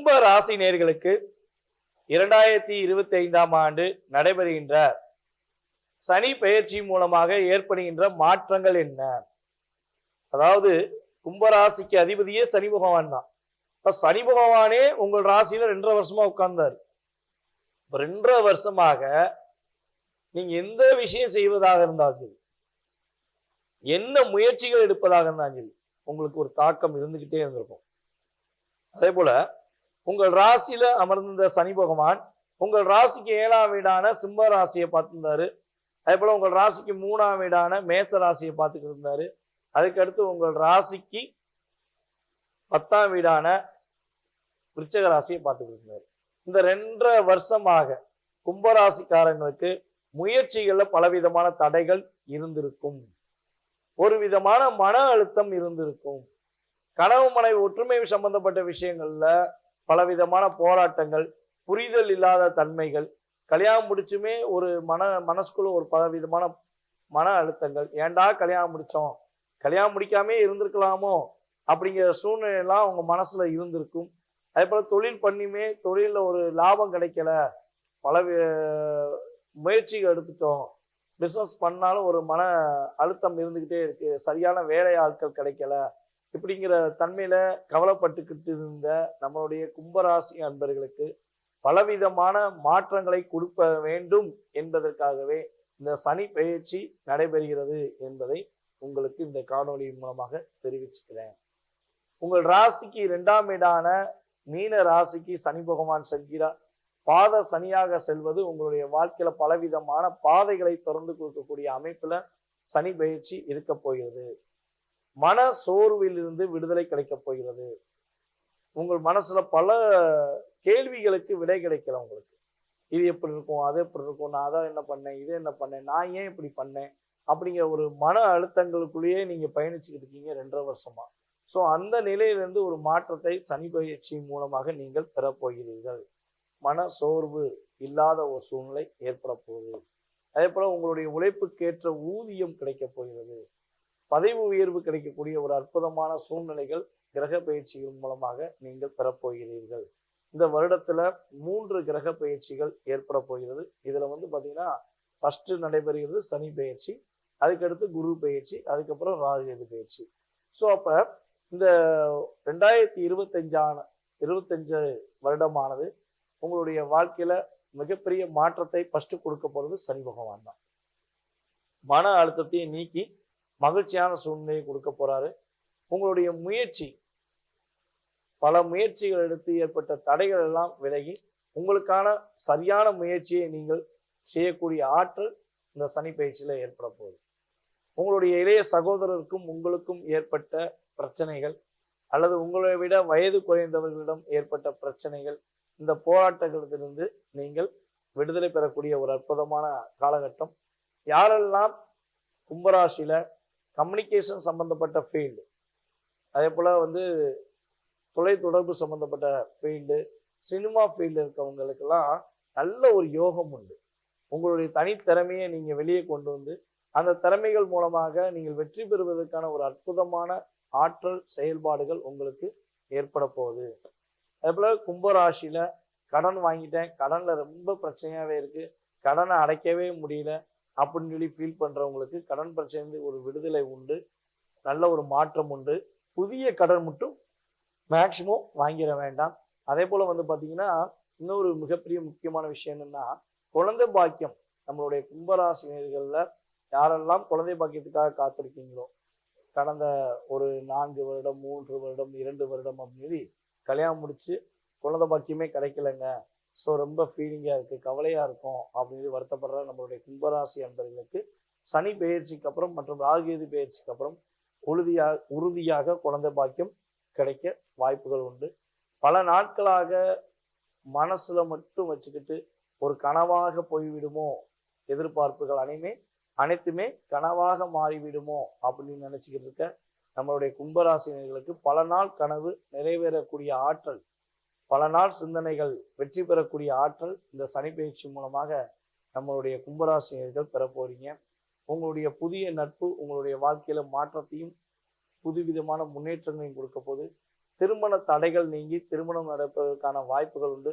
கும்ப ராசி நேர்களுக்கு 2025ஆம் ஆண்டு நடைபெறுகின்ற சனி பெயர்ச்சி மூலமாக ஏற்படுகின்ற மாற்றங்கள் என்ன? அதாவது கும்பராசிக்கு அதிபதியே சனி பகவான் தான். இப்ப சனி பகவானே உங்கள் ராசியில 2.5 வருஷமா உட்கார்ந்தாரு. 2.5 வருஷமாக நீங்க எந்த விஷயம் செய்வதாக இருந்தாலும் சரி, என்ன முயற்சிகள் எடுப்பதாக இருந்தாலும் சரி, உங்களுக்கு ஒரு தாக்கம் இருந்துகிட்டே இருந்திருக்கும். அதே போல உங்கள் ராசியில அமர்ந்த சனி பகவான் உங்கள் ராசிக்கு 7ஆம் வீடான சிம்ம ராசியை பார்த்திருந்தாரு. அதே போல உங்கள் ராசிக்கு 3ஆம் வீடான மேச ராசியை பார்த்துக்கிட்டு இருந்தாரு. அதுக்கடுத்து உங்கள் ராசிக்கு 10ஆம் வீடான விருச்சக ராசியை பார்த்துக்கிட்டு இருந்தாரு. இந்த 2.5 வருஷமாக கும்பராசிக்காரங்களுக்கு முயற்சிகள்ல பலவிதமான தடைகள் இருந்திருக்கும். ஒரு விதமான மன அழுத்தம் இருந்திருக்கும். கணவன் மனைவி ஒற்றுமை சம்பந்தப்பட்ட விஷயங்கள்ல பலவிதமான போராட்டங்கள், புரிதல் இல்லாத தன்மைகள், கல்யாணம் முடிச்சுமே ஒரு மனசுக்குள்ள ஒரு பலவிதமான மன அழுத்தங்கள். ஏன்டா கல்யாணம் முடிச்சோம், கல்யாணம் முடிக்காமே இருந்திருக்கலாமோ அப்படிங்கிற சூழ்நிலை எல்லாம் உங்க மனசுல இருந்திருக்கும். அதே போல தொழில் பண்ணியுமே தொழில ஒரு லாபம் கிடைக்கல, பல முயற்சிகள் எடுத்துட்டோம், பிசினஸ் பண்ணாலும் ஒரு மன அழுத்தம் இருந்துகிட்டே இருக்கு, சரியான வேலை ஆட்கள் கிடைக்கல, இப்படிங்கிற தன்மையில கவலைப்பட்டுக்கிட்டு இருந்த நம்மளுடைய கும்பராசி அன்பர்களுக்கு பலவிதமான மாற்றங்களை கொடுக்க வேண்டும் என்பதற்காகவே இந்த சனி பெயர்ச்சி நடைபெறுகிறது என்பதை உங்களுக்கு இந்த காணொலி மூலமாக தெரிவிச்சுக்கிறேன். உங்கள் ராசிக்கு 2ஆம் வீடான மீன ராசிக்கு சனி பகவான் செல்கிறார். பாத சனியாக செல்வது உங்களுடைய வாழ்க்கையில பலவிதமான பாதைகளை திறந்து கொடுக்கக்கூடிய அமைப்புல சனி பெயர்ச்சி இருக்க போகிறது. மன சோர்வில் இருந்து விடுதலை கிடைக்க போகிறது. உங்கள் மனசுல பல கேள்விகளுக்கு விடை கிடைக்கல. உங்களுக்கு இது எப்படி இருக்கும், அது எப்படி இருக்கும், நான் அதான் என்ன பண்ணேன், இது என்ன பண்ணேன், நான் ஏன் இப்படி பண்ணேன் அப்படிங்கிற ஒரு மன அழுத்தங்களுக்குள்ளேயே நீங்க பயணிச்சுக்கிட்டு இருக்கீங்க 2.5 வருஷமா. ஸோ அந்த நிலையிலிருந்து ஒரு மாற்றத்தை சனி பயிற்சி மூலமாக நீங்கள் பெறப்போகிறீர்கள். மன சோர்வு இல்லாத ஒரு சூழ்நிலை ஏற்பட போகுது. அதே போல உங்களுடைய உழைப்புக்கேற்ற ஊதியம் கிடைக்க போகிறது. பதவி உயர்வு கிடைக்கக்கூடிய ஒரு அற்புதமான சூழ்நிலைகள் கிரக பயிற்சிகள் மூலமாக நீங்கள் பெறப்போகிறீர்கள். இந்த வருடத்துல 3 கிரக பயிற்சிகள் ஏற்பட போகிறது. இதுல பாத்தீங்கன்னா ஃபர்ஸ்ட் நடைபெறுகிறது சனி பயிற்சி, அதுக்கடுத்து குரு பயிற்சி, அதுக்கப்புறம் ராகு பயிற்சி. ஸோ அப்ப இந்த 2025 வருடமானது உங்களுடைய வாழ்க்கையில மிகப்பெரிய மாற்றத்தை ஃபர்ஸ்ட் கொடுக்க போறது சனி பகவான் தான். மன அழுத்தத்தையும் நீக்கி மகிழ்ச்சியான சூழ்நிலையை கொடுக்க போறாரு. உங்களுடைய முயற்சி, பல முயற்சிகள் எடுத்து ஏற்பட்ட தடைகள் எல்லாம் விலகி உங்களுக்கான சரியான முயற்சியை நீங்கள் செய்யக்கூடிய ஆற்றல் இந்த சனி பயிற்சியில ஏற்பட போகுது. உங்களுடைய இளைய சகோதரருக்கும் உங்களுக்கும் ஏற்பட்ட பிரச்சனைகள் அல்லது உங்களை விட வயது குறைந்தவர்களிடம் ஏற்பட்ட பிரச்சனைகள், இந்த போராட்டங்களிலிருந்து நீங்கள் விடுதலை பெறக்கூடிய ஒரு அற்புதமான காலகட்டம். யாரெல்லாம் கும்பராசியில கம்யூனிகேஷன் சம்பந்தப்பட்ட ஃபீல்டு, அதே போல தொலை தொடர்பு சம்பந்தப்பட்ட ஃபீல்டு, சினிமா ஃபீல்டு இருக்கவங்களுக்கெல்லாம் நல்ல ஒரு யோகம் உண்டு. உங்களுடைய தனித்திறமையை நீங்க வெளியே கொண்டு வந்து அந்த திறமைகள் மூலமாக நீங்கள் வெற்றி பெறுவதற்கான ஒரு அற்புதமான ஆற்றல் செயல்பாடுகள் உங்களுக்கு ஏற்பட போகுது. அதே போல கும்பராசியில கடன் வாங்கிட்டேன், கடன்ல ரொம்ப பிரச்சனையாவே இருக்கு, கடனை அடைக்கவே முடியல அப்படின்னு சொல்லி ஃபீல் பண்றவங்களுக்கு கடன் பிரச்சனை ஒரு விடுதலை உண்டு, நல்ல ஒரு மாற்றம் உண்டு. புதிய கடன் மட்டும் மேக்சிமம் வாங்கிட வேண்டாம். அதே போல பாத்தீங்கன்னா இன்னொரு மிகப்பெரிய முக்கியமான விஷயம் என்னன்னா, குழந்தை பாக்கியம். நம்மளுடைய கும்பராசினியர்கள்ல யாரெல்லாம் குழந்தை பாக்கியத்துக்காக காத்திருக்கீங்களோ, கடந்த ஒரு 4 வருடம் 3 வருடம் 2 வருடம் அப்படின்னு கல்யாணம் முடிச்சு குழந்தை பாக்கியமே கிடைக்கலங்க, ஸோ ரொம்ப ஃபீலிங்கா இருக்கு, கவலையா இருக்கும் அப்படின்னு வருத்தப்படுற நம்மளுடைய கும்பராசி அன்பர்களுக்கு சனி பெயர்ச்சிக்கு அப்புறம் மற்றும் ராகு பெயர்ச்சிக்கு அப்புறம் உறுதியாக குழந்தை பாக்கியம் கிடைக்க வாய்ப்புகள் உண்டு. பல நாட்களாக மனசுல மட்டும் வச்சுக்கிட்டு ஒரு கனவாக போய்விடுமோ, எதிர்பார்ப்புகள் அனைத்துமே கனவாக மாறிவிடுமோ அப்படின்னு நினைச்சுக்கிட்டு இருக்க நம்மளுடைய கும்பராசினர்களுக்கு பல நாள் கனவு நிறைவேறக்கூடிய ஆற்றல், பல நாள் சிந்தனைகள் வெற்றி பெறக்கூடிய ஆற்றல் இந்த சனி பயிற்சி மூலமாக நம்மளுடைய கும்பராசினர்கள் பெற போறீங்க. உங்களுடைய புதிய நட்பு உங்களுடைய வாழ்க்கையில மாற்றத்தையும் புதுவிதமான முன்னேற்றங்களையும் கொடுக்க போது. திருமண தடைகள் நீங்கி திருமணம் நடப்பதற்கான வாய்ப்புகள் உண்டு.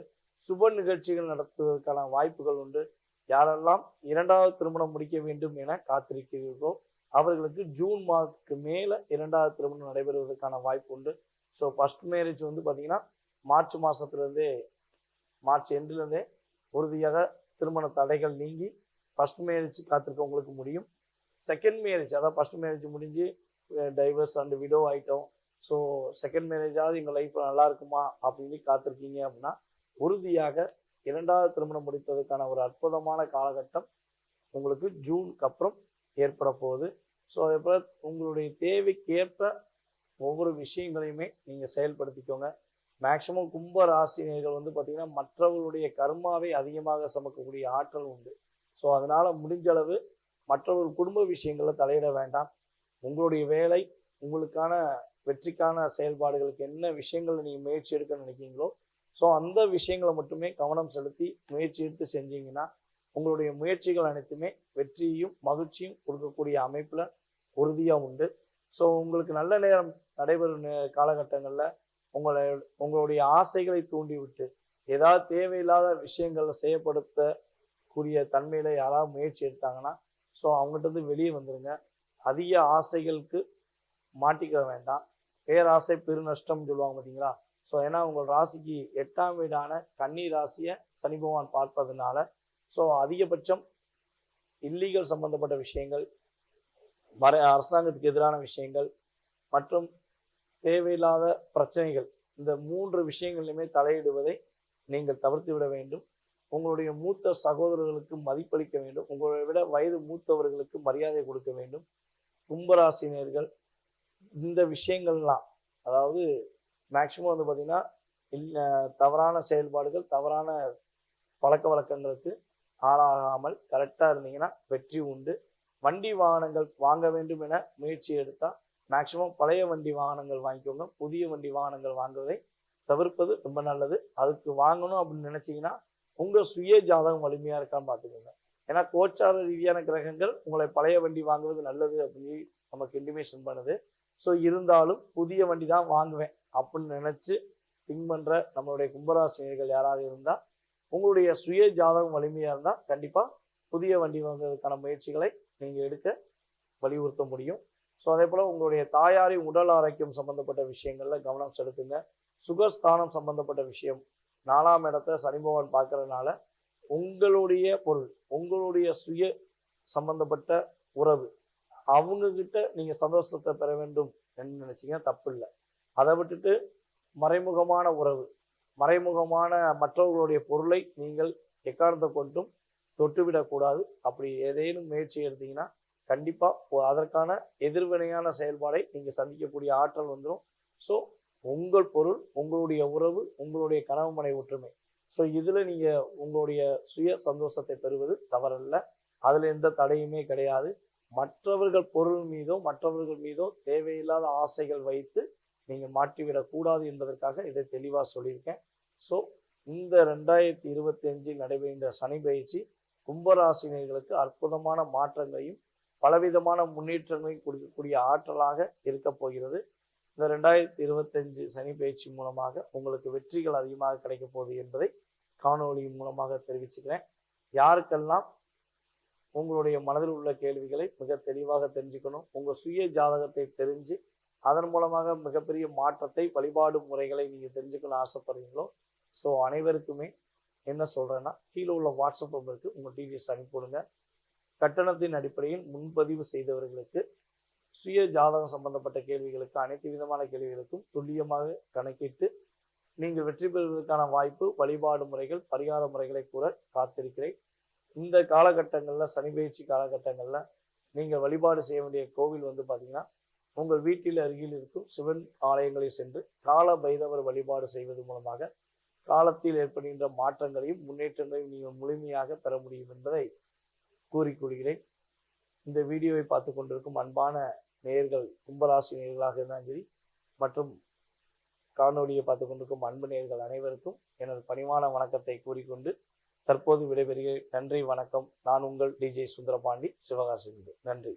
சுப நிகழ்ச்சிகள் நடத்துவதற்கான வாய்ப்புகள் உண்டு. யாரெல்லாம் 2வது திருமணம் முடிக்க வேண்டும் என காத்திருக்கிறீர்களோ அவர்களுக்கு ஜூன் மாதத்துக்கு மேல 2வது திருமணம் நடைபெறுவதற்கான வாய்ப்பு உண்டு. ஸோ ஃபர்ஸ்ட் மேரேஜ் வந்து பார்த்தீங்கன்னா மார்ச் மாசத்துலேருந்தே, மார்ச் எண்டுலேருந்தே உறுதியாக திருமண தடைகள் நீங்கி ஃபர்ஸ்ட் மேரேஜ் காத்திருக்கவங்களுக்கு முடியும். செகண்ட் மேரேஜ், அதாவது ஃபர்ஸ்ட் மேரேஜ் முடிஞ்சு டைவர்ஸ் அண்ட் விடோ ஆகிட்டோம், ஸோ செகண்ட் மேரேஜாவது எங்கள் லைஃப்பில் நல்லா இருக்குமா அப்படின்னு காத்திருக்கீங்க அப்படின்னா உறுதியாக 2வது திருமணம் முடிப்பதற்கான ஒரு அற்புதமான காலகட்டம் உங்களுக்கு ஜூனுக்கு அப்புறம் ஏற்பட போகுது. ஸோ அதே போல் உங்களுடைய தேவைக்கேற்ப ஒவ்வொரு விஷயங்களையுமே நீங்கள் செயல்படுத்திக்கோங்க. மேக்சிமம் கும்ப ராசினியர்கள் வந்து பார்த்தீங்கன்னா மற்றவர்களுடைய கர்மாவை அதிகமாக சமக்கக்கூடிய ஆற்றல் உண்டு. ஸோ அதனால் முடிஞ்ச அளவு மற்றவர்கள் குடும்ப விஷயங்களில் தலையிட வேண்டாம். உங்களுடைய வேலை, உங்களுக்கான வெற்றிக்கான செயல்பாடுகளுக்கு என்ன விஷயங்களை நீங்கள் முயற்சி எடுக்க நினைக்கிறீங்களோ ஸோ அந்த விஷயங்களை மட்டுமே கவனம் செலுத்தி முயற்சி எடுத்து செஞ்சீங்கன்னா உங்களுடைய முயற்சிகள் அனைத்துமே வெற்றியும் மகிழ்ச்சியும் கொடுக்கக்கூடிய அமைப்பில் உறுதியாக உண்டு. ஸோ உங்களுக்கு நல்ல நேரம் நடைபெறும் காலகட்டங்களில் உங்களுடைய ஆசைகளை தூண்டிவிட்டு ஏதாவது தேவையில்லாத விஷயங்களை செய்யப்படுத்தக்கூடிய தன்மையில் யாராவது முயற்சி எடுத்தாங்கன்னா ஸோ அவங்ககிட்ட வெளியே வந்துடுங்க. அதிக ஆசைகளுக்கு மாட்டிக்க வேண்டாம். பேராசை பெருநஷ்டம் சொல்லுவாங்க பார்த்தீங்களா. ஸோ ஏன்னா உங்கள் ராசிக்கு 8ஆம் வீடான கன்னி ராசியை சனி பகவான் பார்ப்பதுனால ஸோ அதிகபட்சம் இல்லீகல் சம்பந்தப்பட்ட விஷயங்கள், அரசாங்கத்துக்கு எதிரான விஷயங்கள் மற்றும் தேவையில்லாத பிரச்சனைகள், இந்த 3 விஷயங்களிலுமே தலையிடுவதை நீங்கள் தவிர்த்து விட வேண்டும். உங்களுடைய மூத்த சகோதரர்களுக்கு மதிப்பளிக்க வேண்டும். உங்களை விட வயது மூத்தவர்களுக்கு மரியாதை கொடுக்க வேண்டும். கும்பராசினியர்கள் இந்த விஷயங்கள்லாம், அதாவது மேக்சிமம் வந்து பார்த்தீங்கன்னா தவறான செயல்பாடுகள், தவறான பழக்க வழக்கங்களுக்கு ஆளாகாமல் கரெக்டாக இருந்தீங்கன்னா வெற்றி உண்டு. வண்டி வாகனங்கள் வாங்க வேண்டும் என முயற்சி எடுத்தால் மேக்சிமம் பழைய வண்டி வாகனங்கள் வாங்கிக்கோங்க. புதிய வண்டி வாகனங்கள் வாங்குவதை தவிர்ப்பது ரொம்ப நல்லது. அதுக்கு வாங்கணும் அப்படின்னு நினைச்சீங்கன்னா உங்கள் சுய ஜாதகம் வலிமையாக இருக்கான்னு பார்த்துக்கோங்க. ஏன்னா கோச்சார ரீதியான கிரகங்கள் உங்களை பழைய வண்டி வாங்குவது நல்லது அப்படின்னு நமக்கு இன்டிமேஷன் பண்ணுது. ஸோ இருந்தாலும் புதிய வண்டி தான் வாங்குவேன் அப்படின்னு நினச்சி திங்க் பண்ணுற நம்மளுடைய கும்பராசினியர்கள் யாராவது இருந்தால் உங்களுடைய சுய ஜாதகம் வலிமையாக இருந்தால் கண்டிப்பாக புதிய வண்டி வாங்குவதற்கான முயற்சிகளை நீங்கள் எடுக்க வலியுறுத்த முடியும். ஸோ அதே போல் உங்களுடைய தாயாரின் உடல் ஆரோக்கியம் சம்பந்தப்பட்ட விஷயங்களில் கவனம் செலுத்துங்க. சுகஸ்தானம் சம்பந்தப்பட்ட விஷயம் 4ஆம் இடத்தை சனி பகவான் பார்க்கறதுனால உங்களுடைய பொருள், உங்களுடைய சுய சம்பந்தப்பட்ட உறவு, அவங்கக்கிட்ட நீங்கள் சந்தோஷத்தை பெற வேண்டும் என்று நினச்சிங்கன்னா தப்பு இல்லை. அதை விட்டுட்டு மறைமுகமான உறவு, மறைமுகமான மற்றவர்களுடைய பொருளை நீங்கள் எக்காரணத்தை கொண்டும் தொட்டுவிடக்கூடாது. அப்படி ஏதேனும் முயற்சி எடுத்தீங்கன்னா கண்டிப்பாக அதற்கான எதிர்வினையான செயல்பாடை நீங்கள் சந்திக்கக்கூடிய ஆற்றல் வந்துடும். ஸோ உங்கள் பொருள், உங்களுடைய உறவு, உங்களுடைய கனவு மனை ஒற்றுமை, ஸோ இதில் நீங்கள் உங்களுடைய சுய சந்தோஷத்தை பெறுவது தவறல்ல. அதில் எந்த தடையுமே கிடையாது. மற்றவர்கள் பொருள் மீதோ மற்றவர்கள் மீதோ தேவையில்லாத ஆசைகள் வைத்து நீங்கள் மாற்றிவிடக்கூடாது என்பதற்காக இதை தெளிவாக சொல்லியிருக்கேன். ஸோ இந்த 2025 நடைபெறுகின்ற சனி பயிற்சி கும்பராசினியர்களுக்கு அற்புதமான மாற்றங்களையும் பலவிதமான முன்னேற்றங்களையும் கொடுக்கக்கூடிய ஆற்றலாக இருக்க போகிறது. இந்த 2025 சனி பயிற்சி மூலமாக உங்களுக்கு வெற்றிகள் அதிகமாக கிடைக்க போகுது என்பதை காணொலி மூலமாக தெரிவிச்சுக்கிறேன். யாருக்கெல்லாம் உங்களுடைய மனதில் உள்ள கேள்விகளை மிக தெளிவாக தெரிஞ்சுக்கணும், உங்கள் சுய ஜாதகத்தை தெரிஞ்சு அதன் மூலமாக மிகப்பெரிய மாற்றத்தை, வழிபாடு முறைகளை நீங்கள் தெரிஞ்சுக்கணும்னு ஆசைப்படுறீங்களோ ஸோ அனைவருக்குமே என்ன சொல்கிறேன்னா கீழே உள்ள வாட்ஸ்அப் நம்பருக்கு உங்கள் டீட்டெயில்ஸ் அனுப்பிவிடுங்க. கட்டணத்தின் அடிப்படையில் முன்பதிவு செய்தவர்களுக்கு சுய ஜாதகம் சம்பந்தப்பட்ட கேள்விகளுக்கு, அனைத்து விதமான கேள்விகளுக்கும் துல்லியமாக கணக்கிட்டு நீங்கள் வெற்றி பெறுவதற்கான வாய்ப்பு, வழிபாடு முறைகள், பரிகார முறைகளை கூற காத்திருக்கிறேன். இந்த காலகட்டங்களில் சனி பயிற்சி காலகட்டங்களில் நீங்கள் வழிபாடு செய்ய வேண்டிய கோவில் வந்து பார்த்தீங்கன்னா உங்கள் வீட்டில் அருகில் இருக்கும் சிவன் ஆலயங்களை சென்று கால பைரவர் வழிபாடு செய்வது மூலமாக காலத்தில் ஏற்படுகின்ற மாற்றங்களையும் முன்னேற்றங்களையும் நீங்கள் முழுமையாக பெற முடியும் என்பதை கூறிக்கொள்கிறேன். இந்த வீடியோவை பார்த்து கொண்டிருக்கும் அன்பான நேயர்கள், கும்பராசி நேயர்களாக இருந்தாலும் சரி மற்றும் காணொலியை பார்த்து கொண்டிருக்கும் அன்பு நேயர்கள் அனைவருக்கும் எனது பணிவான வணக்கத்தை கூறிக்கொண்டு தற்போது விடைபெறுகிறேன். நன்றி, வணக்கம். நான் உங்கள் டிஜே சுந்தரபாண்டி, சிவகாசி. நன்றி.